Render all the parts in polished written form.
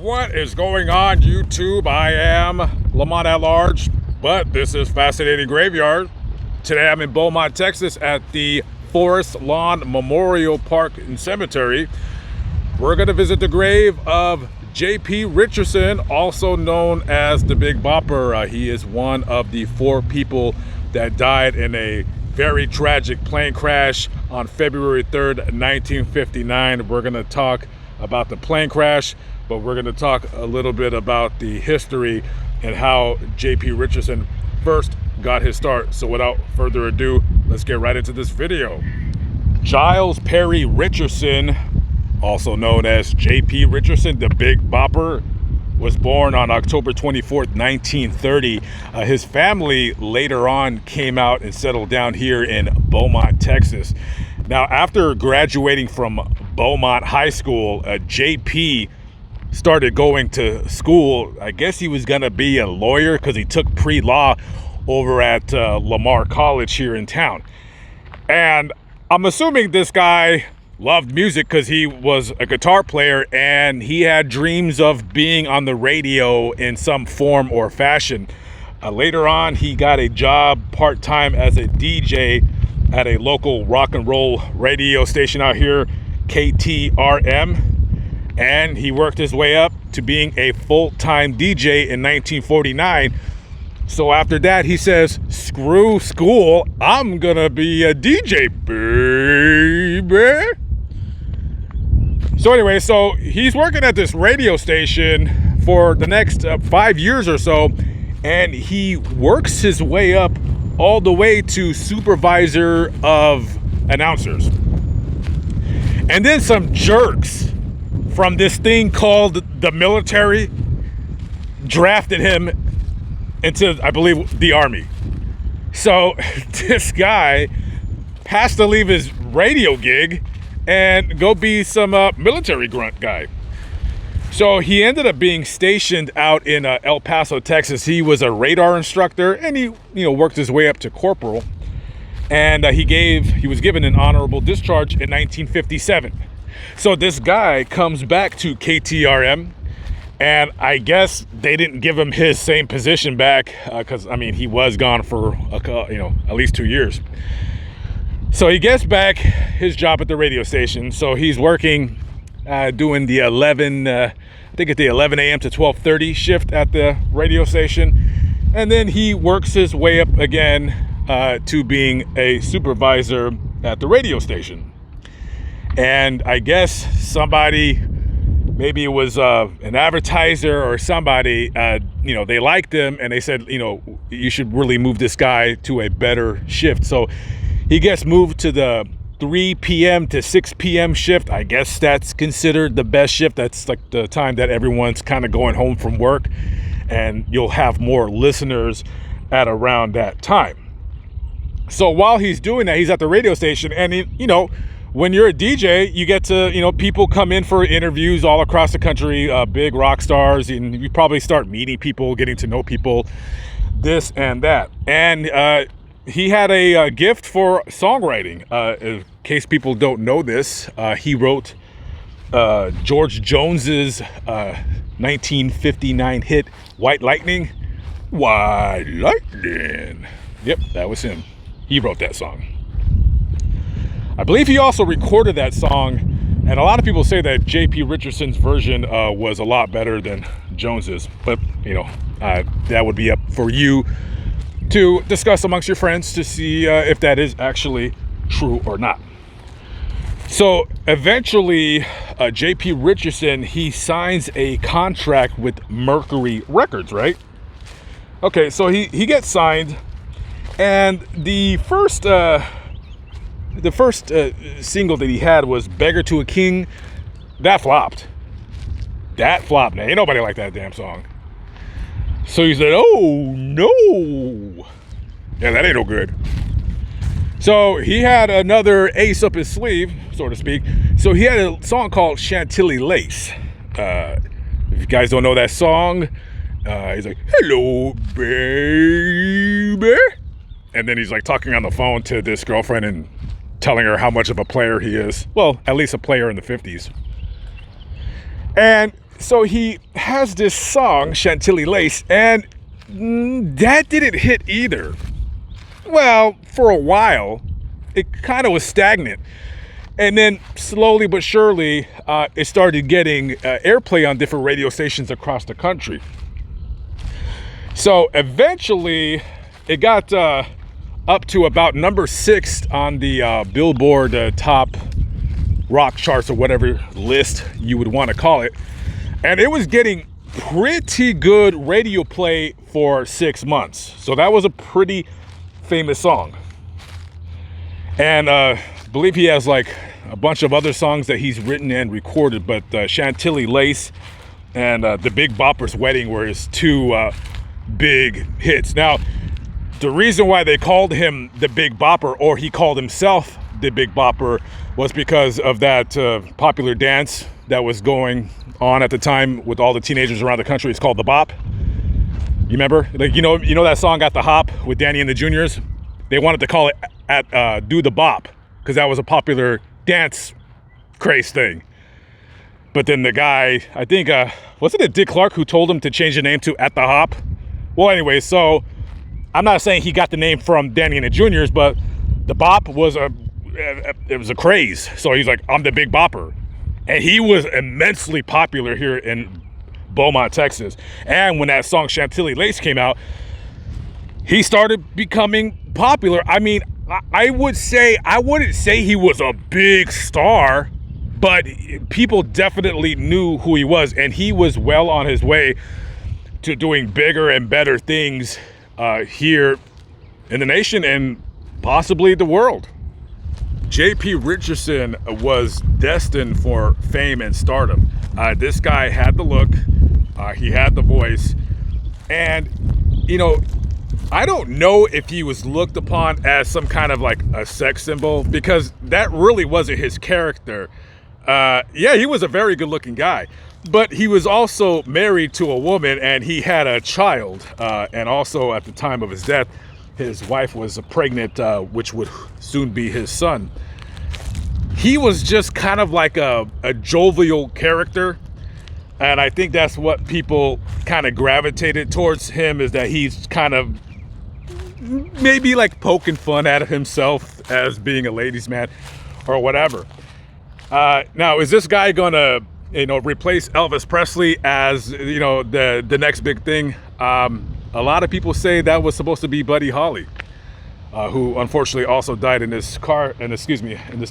What is going on, YouTube? I am Lamont at Large, but this is Fascinating Graveyard. Today I'm in Beaumont, Texas at the Forest Lawn Memorial Park and Cemetery. We're going to visit the grave of J.P. Richardson, also known as the Big Bopper. He is one of the 4 people that died in a very tragic plane crash on February 3rd, 1959. We're going to talk about the plane crash, but we're going to talk a little bit about the history and how J.P. Richardson first got his start. So without further ado, let's get right into this video. Giles Perry Richardson, also known as J.P. Richardson, the Big Bopper, was born on October 24th, 1930. His family later on came out and settled down here in Beaumont, Texas. Now, after graduating from Beaumont High School, J.P. started going to school. I guess he was going to be a lawyer because he took pre-law over at Lamar College here in town. And I'm assuming this guy loved music because he was a guitar player and he had dreams of being on the radio in some form or fashion. Later on, he got a job part-time as a DJ at a local rock and roll radio station out here, KTRM, and he worked his way up to being a full-time DJ in 1949. So after that, he says, screw school, I'm gonna be a DJ, baby. So anyway, so he's working at this radio station for the next 5 years or so, and he works his way up all the way to supervisor of announcers. And then some jerks from this thing called the military drafted him into, I believe, the Army. So this guy has to leave his radio gig and go be some military grunt guy. So he ended up being stationed out in El Paso, Texas. He was a radar instructor, and he worked his way up to corporal. And he was given an honorable discharge in 1957. So this guy comes back to KTRM, and I guess they didn't give him his same position back because he was gone for at least 2 years. So he gets back his job at the radio station. So he's working, doing the 11 a.m. to 12:30 shift at the radio station. And then he works his way up again to being a supervisor at the radio station. And I guess somebody, maybe it was an advertiser or somebody, they liked him and they said, you should really move this guy to a better shift. So he gets moved to the 3 p.m. to 6 p.m. shift. I guess that's considered the best shift. That's like the time that everyone's kind of going home from work, and you'll have more listeners at around that time. So while he's doing that, he's at the radio station, and when you're a DJ, you get to, people come in for interviews all across the country, big rock stars, and you probably start meeting people, getting to know people, this and that. And he had a gift for songwriting. In case people don't know this, he wrote George Jones's 1959 hit, White Lightning. White Lightning. Yep, that was him. He wrote that song. I believe he also recorded that song, and a lot of people say that J.P. Richardson's version was a lot better than Jones's, but that would be up for you to discuss amongst your friends to see if that is actually true or not. So eventually, J.P. Richardson, he signs a contract with Mercury Records, right? Okay, so he gets signed, and the first single that he had was Beggar to a King. That flopped. Man. Ain't nobody like that damn song. So he said, oh no. Yeah, that ain't no good. So he had another ace up his sleeve, so to speak. So he had a song called Chantilly Lace. If you guys don't know that song, he's like, hello, baby. And then he's like talking on the phone to this girlfriend and telling her how much of a player he is. Well, at least a player in the 50s. And So he has this song, Chantilly Lace, and that didn't hit either. Well, for a while, it kind of was stagnant. And then slowly but surely, it started getting airplay on different radio stations across the country. So eventually, it got up to about number 6 on the Billboard top rock charts or whatever list you would want to call it. And it was getting pretty good radio play for 6 months. So that was a pretty famous song. And I believe he has like a bunch of other songs that he's written and recorded, but Chantilly Lace and the Big Bopper's Wedding were his 2 big hits. Now, the reason why they called him the Big Bopper, or he called himself the Big Bopper, was because of that popular dance that was going on at the time with all the teenagers around the country. It's called the Bop. You remember? Like, you know that song Got the Hop with Danny and the Juniors? They wanted to call it Do the Bop because that was a popular dance craze thing. But then the guy, I think, wasn't it Dick Clark who told him to change the name to At the Hop? Well, anyway, so I'm not saying he got the name from Danny and the Juniors, but the Bop was a craze. So he's like, I'm the Big Bopper. And he was immensely popular here in Beaumont, Texas. And when that song Chantilly Lace came out, he started becoming popular. I mean, I wouldn't say he was a big star, but people definitely knew who he was. And he was well on his way to doing bigger and better things here in the nation and possibly the world. J.P. Richardson was destined for fame and stardom. This guy had the look, he had the voice, and, I don't know if he was looked upon as some kind of like a sex symbol, because that really wasn't his character. Yeah, he was a very good looking guy, but he was also married to a woman and he had a child. And also at the time of his death, his wife was pregnant, which would soon be his son. He was just kind of like a jovial character. And I think that's what people kind of gravitated towards him, is that he's kind of maybe like poking fun at himself as being a ladies' man or whatever. Now, is this guy gonna, replace Elvis Presley as, the next big thing? A lot of people say that was supposed to be Buddy Holly, who unfortunately also died in this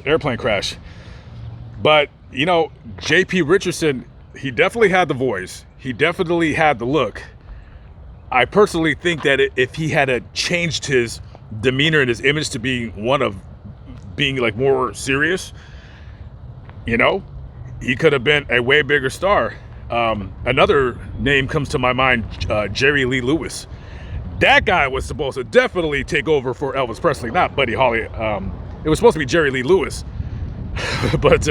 airplane crash. But, J.P. Richardson, he definitely had the voice. He definitely had the look. I personally think that if he had changed his demeanor and his image to being one of being like more serious, he could have been a way bigger star. Another name comes to my mind, Jerry Lee Lewis. That guy was supposed to definitely take over for Elvis Presley, not Buddy Holly. It was supposed to be Jerry Lee Lewis. But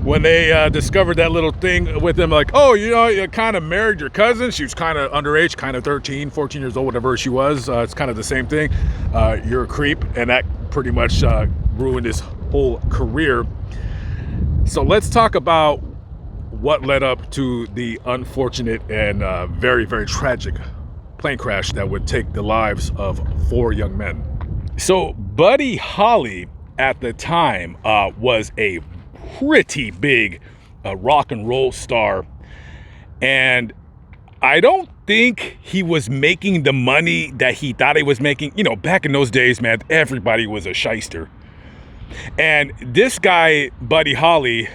when they discovered that little thing with him, like, oh, you kind of married your cousin. She was kind of underage, kind of 13, 14 years old, whatever she was. It's kind of the same thing. You're a creep. And that pretty much ruined his whole career. So let's talk about what led up to the unfortunate and very, very tragic plane crash that would take the lives of 4 young men. So Buddy Holly at the time was a pretty big rock and roll star, and I don't think he was making the money that he thought he was making. Back in those days, man, everybody was a shyster. And this guy, Buddy Holly,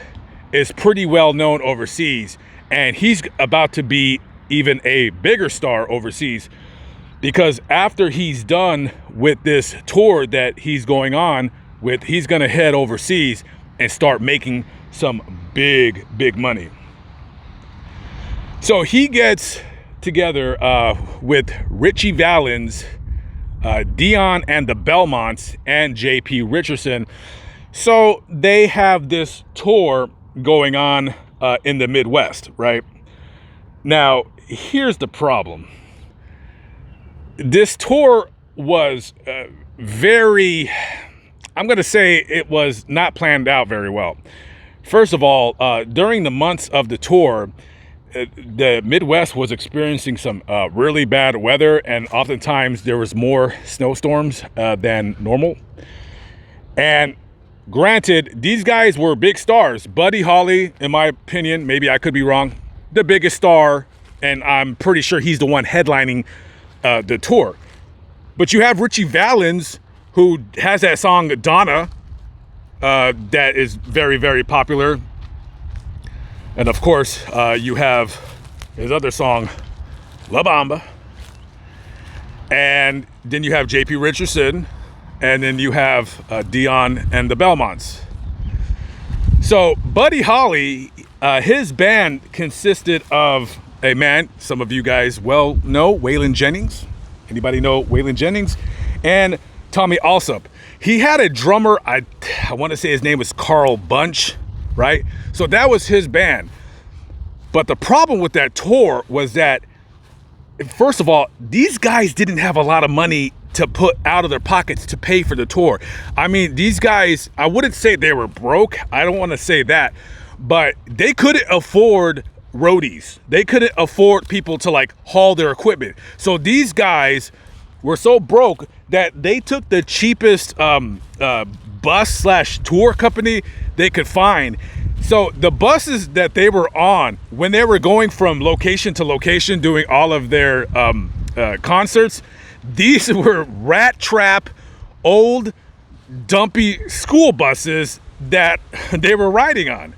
is pretty well known overseas, and he's about to be even a bigger star overseas, because after he's done with this tour that he's going on with, he's going to head overseas and start making some big money. So he gets together with Richie Valens, Dion and the Belmonts, and J.P. Richardson. So they have this tour going on in the Midwest, right? Now, here's the problem. This tour was very, I'm going to say it was not planned out very well. First of all, during the months of the tour, the Midwest was experiencing some really bad weather, and oftentimes there was more snowstorms than normal. And granted, these guys were big stars. Buddy Holly, in my opinion, maybe I could be wrong, the biggest star, and I'm pretty sure he's the one headlining the tour. But you have Richie Valens, who has that song Donna, that is very, very popular. And of course, you have his other song, La Bamba. And then you have J.P. Richardson. And then you have Dion and the Belmonts. So Buddy Holly, his band consisted of a man, some of you guys well know, Waylon Jennings. Anybody know Waylon Jennings? And Tommy Alsop. He had a drummer, I want to say his name was Carl Bunch, right? So that was his band. But the problem with that tour was that, first of all, these guys didn't have a lot of money to put out of their pockets to pay for the tour. I mean, these guys, I wouldn't say they were broke. I don't want to say that, but they couldn't afford roadies. They couldn't afford people to like haul their equipment. So these guys were so broke that they took the cheapest bus/tour company they could find. So the buses that they were on, when they were going from location to location doing all of their concerts, these were rat trap, old, dumpy school buses that they were riding on.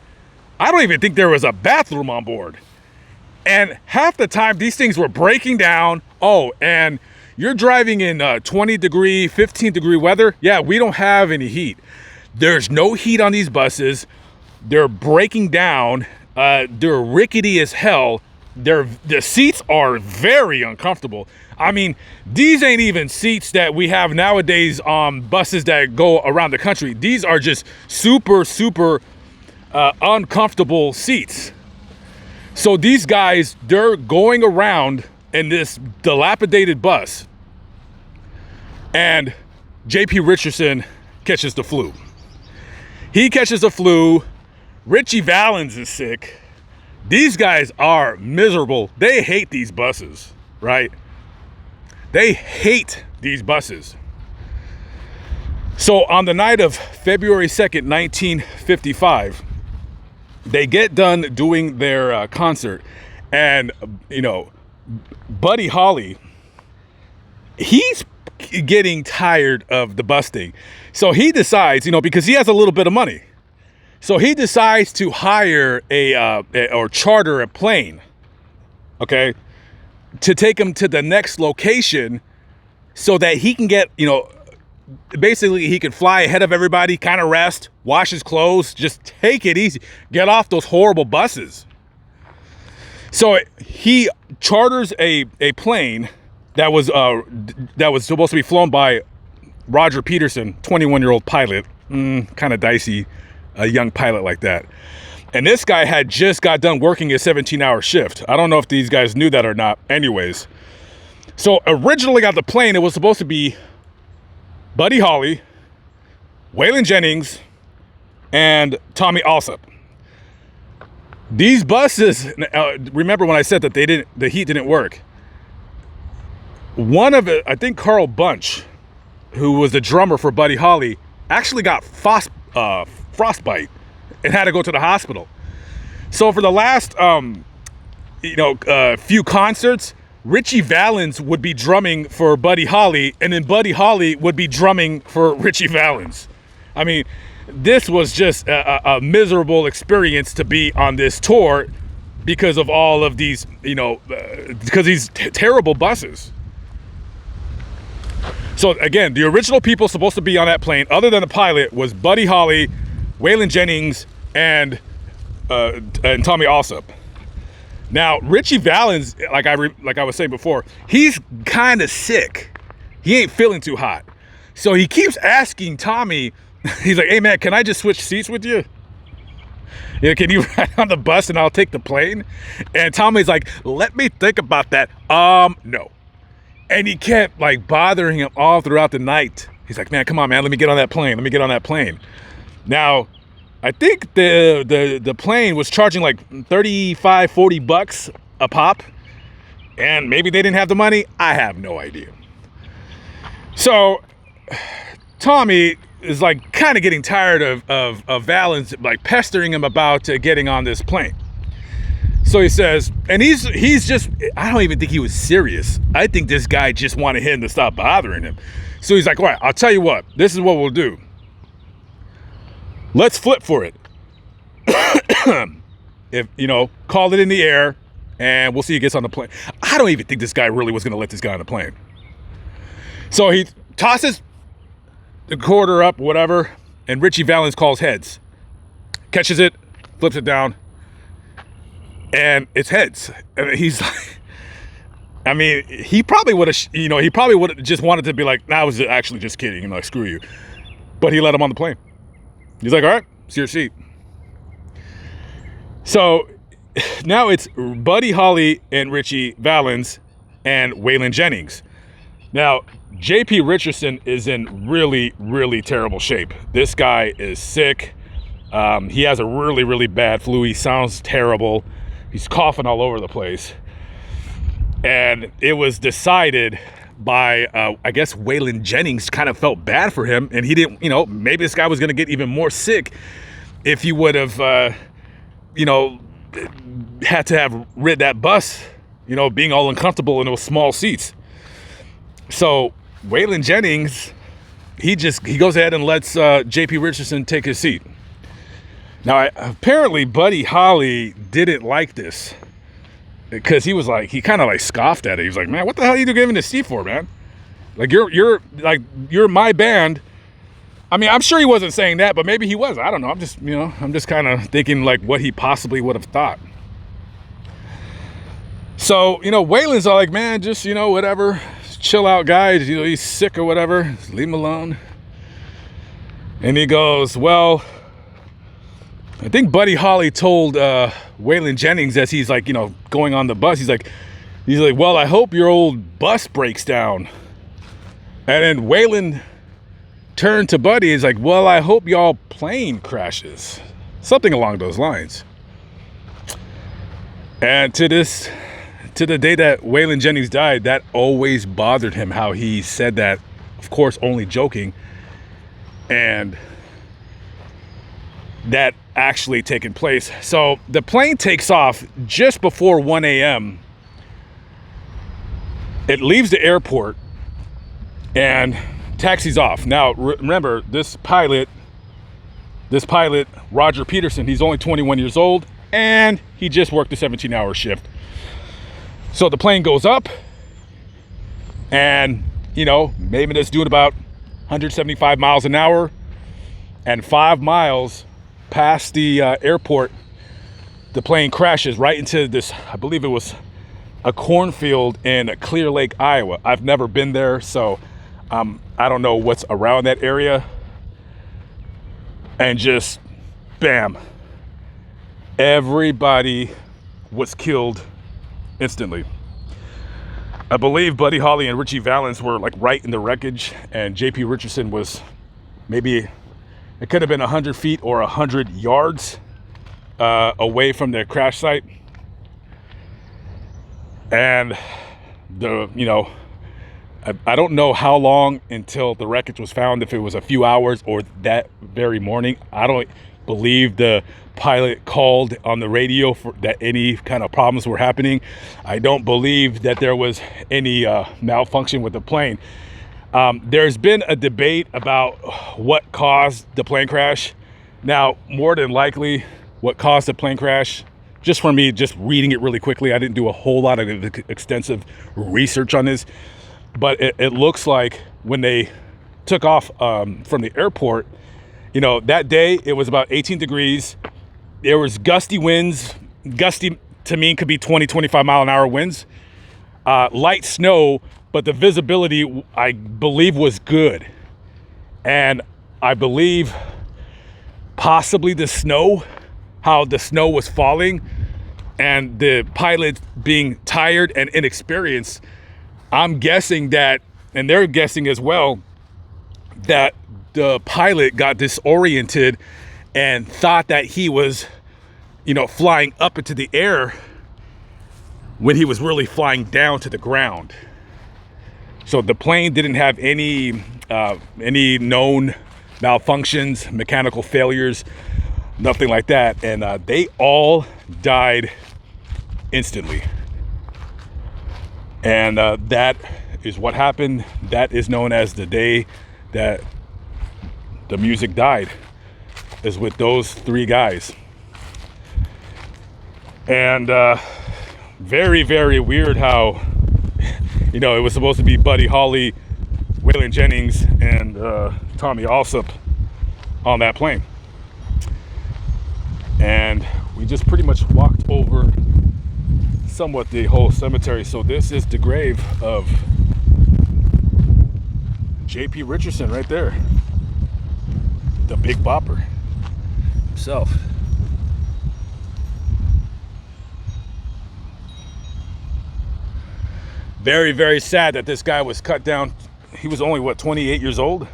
I don't even think there was a bathroom on board. And half the time, these things were breaking down. Oh, and you're driving in 20-degree, 15-degree weather. Yeah, we don't have any heat. There's no heat on these buses. They're breaking down. They're rickety as hell. The seats are very uncomfortable. I mean, these ain't even seats that we have nowadays on buses that go around the country. These are just super, super uncomfortable seats. So these guys, they're going around in this dilapidated bus. And J.P. Richardson catches the flu. He catches the flu. Richie Valens is sick. These guys are miserable. They hate these buses, right? They hate these buses. So on the night of February 2nd, 1955, they get done doing their concert. And, you know, Buddy Holly, he's getting tired of the bus thing. So he decides, you know, because he has a little bit of money. So he decides to hire or charter a plane, okay, to take him to the next location so that he can get, you know, basically he can fly ahead of everybody, kind of rest, wash his clothes, just take it easy, get off those horrible buses. So he charters a plane that was supposed to be flown by Roger Peterson, 21-year-old pilot, kind of dicey. A young pilot like that. And this guy had just got done working a 17-hour shift. I don't know if these guys knew that or not. Anyways, so originally on the plane, it was supposed to be Buddy Holly, Waylon Jennings, and Tommy Alsop. These buses, remember when I said that the heat didn't work? One of it, I think Carl Bunch, who was the drummer for Buddy Holly, actually got frostbite and had to go to the hospital. So for the last few concerts, Richie Valens would be drumming for Buddy Holly, and then Buddy Holly would be drumming for Richie Valens. I mean, this was just a miserable experience to be on this tour because of all of these, because these terrible buses. So again, the original people supposed to be on that plane, other than the pilot, was Buddy Holly, Waylon Jennings, and Tommy Alsop. Now, Richie Valens, like I was saying before, he's kind of sick. He ain't feeling too hot. So he keeps asking Tommy, he's like, hey man, can I just switch seats with you? Can you ride on the bus and I'll take the plane? And Tommy's like, let me think about that. No. And he kept like bothering him all throughout the night. He's like, man, come on, man, let me get on that plane. Now, I think the plane was charging like 35, 40 bucks a pop, and maybe they didn't have the money. I have no idea. So Tommy is like kind of getting tired of Valen's like pestering him about getting on this plane. So he says, and he's just, I don't even think he was serious. I think this guy just wanted him to stop bothering him. So he's like, all right, I'll tell you what, this is what we'll do. Let's flip for it. If, call it in the air and we'll see who gets on the plane. I don't even think this guy really was going to let this guy on the plane. So he tosses the quarter up, whatever, and Richie Valens calls heads. Catches it, flips it down, and it's heads. And he's like, I mean, he probably would have, just wanted to be like, nah, I was actually just kidding, like, screw you. But he let him on the plane. He's like, all right, it's your seat. So now it's Buddy Holly and Richie Valens and Waylon Jennings. Now, J.P. Richardson is in really, really terrible shape. This guy is sick. He has a really, really bad flu. He sounds terrible. He's coughing all over the place. And it was decided by, I guess, Waylon Jennings kind of felt bad for him. And he didn't, maybe this guy was going to get even more sick if he would have, had to have rid that bus, being all uncomfortable in those small seats. So Waylon Jennings, he goes ahead and lets J.P. Richardson take his seat. Now, apparently Buddy Holly didn't like this because he kind of like scoffed at it. He was like, man, what the hell are you giving this seat for, man? Like, you're my band. I mean, I'm sure he wasn't saying that, but maybe he was. I don't know. I'm just kind of thinking like what he possibly would have thought. So, Waylon's all like, man, just, whatever. Chill out, guys. He's sick or whatever. Just leave him alone. And he goes, well, I think Buddy Holly told Waylon Jennings as he's like, going on the bus. He's like, well, I hope your old bus breaks down. And then Waylon turned to Buddy. He's like, well, I hope y'all plane crashes. Something along those lines. And to the day that Waylon Jennings died, that always bothered him how he said that, of course, only joking. And that actually taken place. So the plane takes off just before 1 a.m. It leaves the airport and taxis off. Now, remember, this pilot, Roger Peterson, he's only 21 years old and he just worked a 17-hour shift. So the plane goes up and, maybe it's doing about 175 miles an hour, and 5 miles past the airport, the plane crashes right into this, I believe it was a cornfield in Clear Lake, Iowa. I've never been there, so I don't know what's around that area. And just, bam, everybody was killed instantly. I believe Buddy Holly and Richie Valens were like right in the wreckage, and J.P. Richardson was maybe, it could have been 100 feet or 100 yards away from the crash site. And I don't know how long until the wreckage was found, if it was a few hours or that very morning. I don't believe the pilot called on the radio for that any kind of problems were happening. I don't believe that there was any malfunction with the plane. There's been a debate about what caused the plane crash. Now, more than likely, what caused the plane crash, just for me, just reading it really quickly, I didn't do a whole lot of extensive research on this, but it looks like when they took off from the airport, that day it was about 18 degrees. There was gusty winds. Gusty to me could be 20, 25 mile an hour winds. Light snow, but the visibility, I believe, was good. And I believe possibly the snow, how the snow was falling, and the pilot being tired and inexperienced, I'm guessing that, and they're guessing as well, that the pilot got disoriented and thought that he was, flying up into the air when he was really flying down to the ground. So the plane didn't have any known malfunctions, mechanical failures, nothing like that. And they all died instantly. And that is what happened. That is known as the day that the music died, is with those 3 guys. And very, very weird how, it was supposed to be Buddy Holly, Waylon Jennings, and Tommy Allsup on that plane. And we just pretty much walked over somewhat the whole cemetery. So this is the grave of J.P. Richardson right there. The Big Bopper himself. Very, very sad that this guy was cut down. He was only, 28 years old?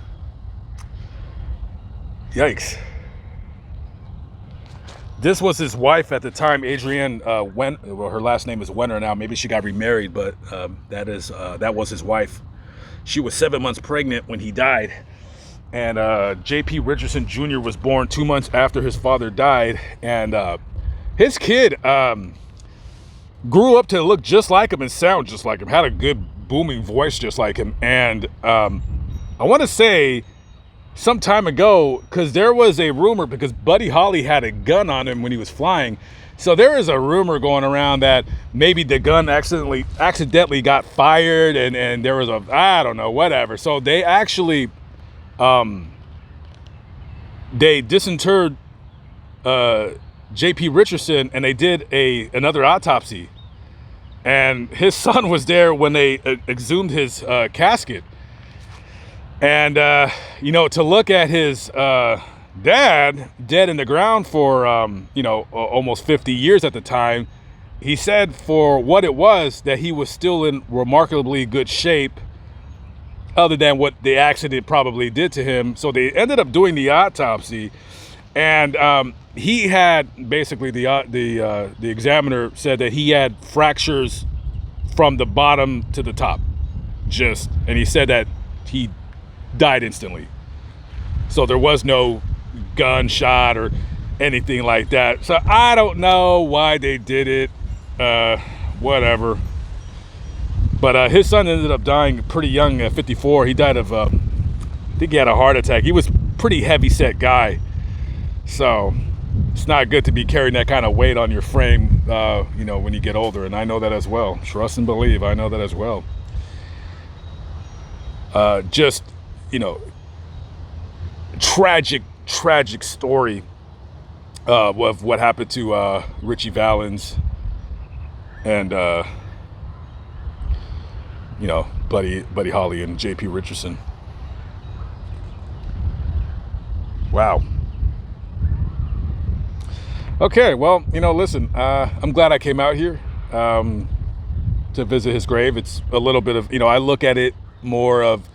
Yikes. This was his wife at the time, Adrienne, her last name is Wenner now. Maybe she got remarried, but that was his wife. She was 7 months pregnant when he died. And J.P. Richardson Jr. was born 2 months after his father died. And his kid grew up to look just like him and sound just like him, had a good booming voice just like him. And I want to say some time ago, because there was a rumor, because Buddy Holly had a gun on him when he was flying. So there is a rumor going around that maybe the gun accidentally got fired, and there was I don't know, whatever. So they actually, they disinterred J.P. Richardson, and they did another autopsy. And his son was there when they exhumed his casket. And, to look at his dad dead in the ground for, almost 50 years at the time, he said for what it was, that he was still in remarkably good shape, other than what the accident probably did to him. So they ended up doing the autopsy, and he had basically the examiner said that he had fractures from the bottom to the top, and he said that he died instantly. So there was no gunshot or anything like that. So I don't know why they did it, whatever. But his son ended up dying pretty young at 54. He died of, I think he had a heart attack. He was a pretty heavy set guy. So it's not good to be carrying that kind of weight on your frame, when you get older. And I know that as well. Trust and believe, I know that as well. Tragic story of what happened to Richie Valens and Buddy Holly and J.P. Richardson. Wow. Okay, well, listen, I'm glad I came out here to visit his grave. It's a little bit of, I look at it more of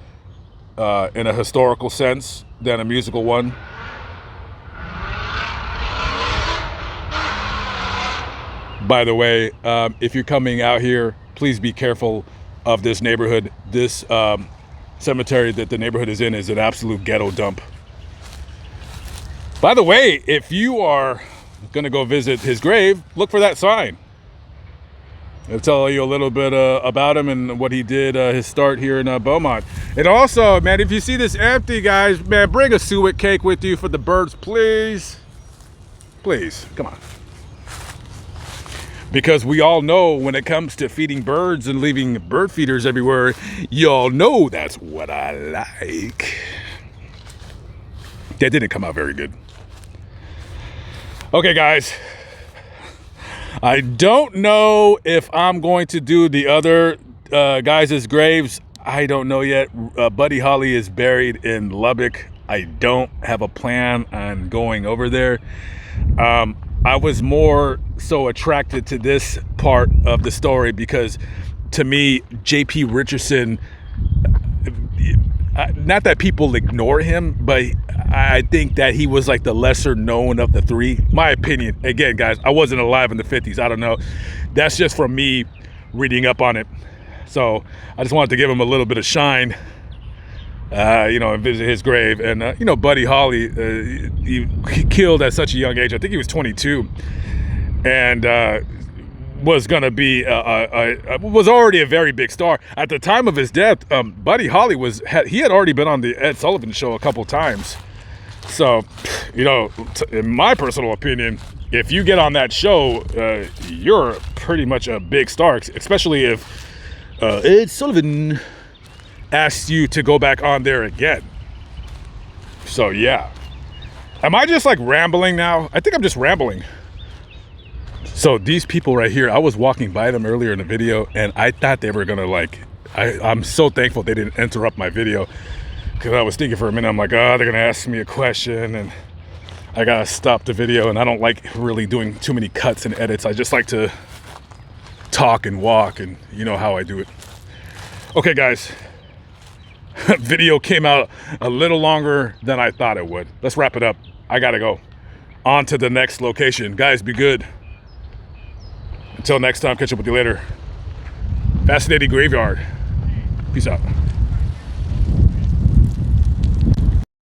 in a historical sense than a musical one. By the way, if you're coming out here, please be careful of this neighborhood. This cemetery that the neighborhood is in is an absolute ghetto dump. By the way, if you are going to go visit his grave, look for that sign. It'll tell you a little bit about him and what he did, his start here in Beaumont. And also, man, if you see this empty, guys, man, bring a suet cake with you for the birds, please. Please, come on. Because we all know when it comes to feeding birds and leaving bird feeders everywhere, y'all know that's what I like. That didn't come out very good. Okay, guys. I don't know if I'm going to do the other guys' graves. I don't know yet. Buddy Holly is buried in Lubbock. I don't have a plan on going over there. I was more so attracted to this part of the story because, to me, J.P. Richardson, not that people ignore him, but I think that he was like the lesser known of the three. My opinion. Again, guys, I wasn't alive in the 50s. I don't know. That's just from me reading up on it. So I just wanted to give him a little bit of shine, and visit his grave. And, Buddy Holly, he killed at such a young age. I think he was 22. And was going to be, was already a very big star. At the time of his death, Buddy Holly he had already been on the Ed Sullivan Show a couple times. So, in my personal opinion, if you get on that show, you're pretty much a big star, especially if Ed Sullivan asks you to go back on there again. So, yeah. Am I just like rambling now? I think I'm just rambling. So these people right here, I was walking by them earlier in the video, and I thought they were gonna I'm so thankful they didn't interrupt my video, because I was thinking for a minute, I'm like, oh, they're gonna ask me a question and I gotta stop the video. And I don't like really doing too many cuts and edits. I just like to talk and walk, and you know how I do it. Okay, guys, video came out a little longer than I thought it would. Let's wrap it up. I gotta go on to the next location. Guys, be good. Until next time, catch up with you later. Fascinating Graveyard. Peace out.